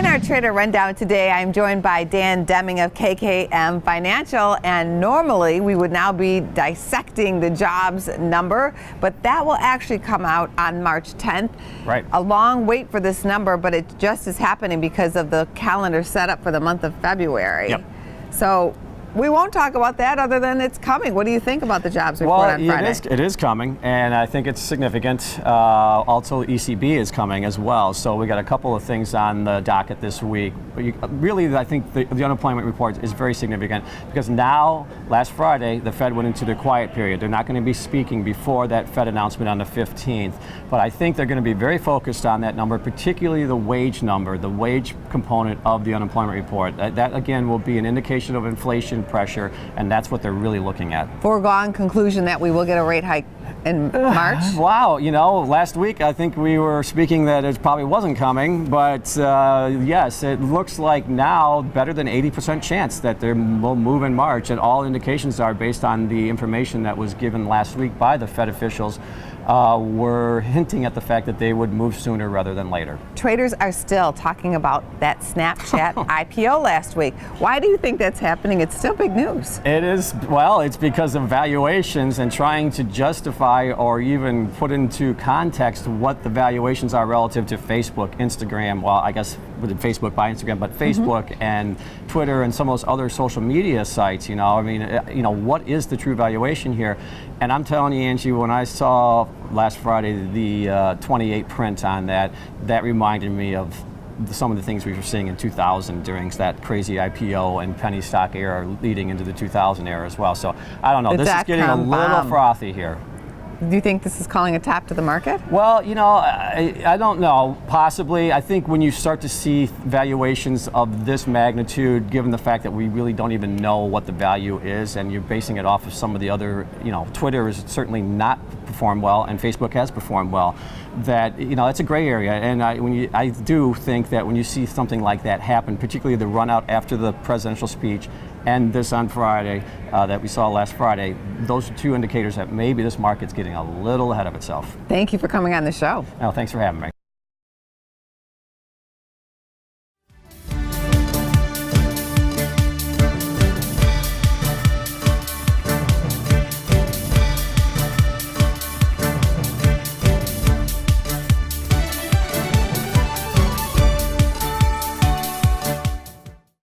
In our trader rundown today, I'm joined by Dan Deming of KKM Financial, and normally we would now be dissecting the jobs number, but that will actually come out on March 10th. Right. A long wait for this number, but it just is happening because of the calendar set up for the month of February. Yep. So we won't talk about that other than it's coming. What do you think about the jobs report on Friday? It is coming, and I think it's significant. Also, ECB is coming as well. So we got a couple of things on the docket this week. But really, I think the unemployment report is very significant because now, last Friday, the Fed went into the quiet period. They're not going to be speaking before that Fed announcement on the 15th. But I think they're going to be very focused on that number, particularly the wage number, the wage component of the unemployment report. That again, will be an indication of inflation pressure, and that's what they're really looking at. Foregone conclusion that we will get a rate hike in March? Wow, last week I think we were speaking that it probably wasn't coming, but yes, it looks like now better than 80% chance that they will move in March, and all indications are based on the information that was given last week by the Fed officials. Were hinting at the fact that they would move sooner rather than later. Traders are still talking about that Snapchat IPO last week. Why do you think that's happening? It's still big news. It is, well, it's because of valuations and trying to justify or even put into context what the valuations are relative to Facebook, Instagram, well, I guess with Facebook by Instagram, but Facebook and Twitter and some of those other social media sites, what is the true valuation here? And I'm telling you, Angie, when I saw last Friday the 28 print on that reminded me of some of the things we were seeing in 2000 during that crazy IPO and penny stock era leading into the 2000 era as well. So I don't know, this is getting a little frothy here. Do you think this is calling a tap to the market? Well, I don't know. Possibly. I think when you start to see valuations of this magnitude, given the fact that we really don't even know what the value is, and you're basing it off of some of the other, Twitter has certainly not performed well, and Facebook has performed well, that, it's a gray area. And I do think that when you see something like that happen, particularly the run out after the presidential speech, and this on Friday that we saw last Friday, those are two indicators that maybe this market's getting a little ahead of itself. Thank you for coming on the show. No, thanks for having me.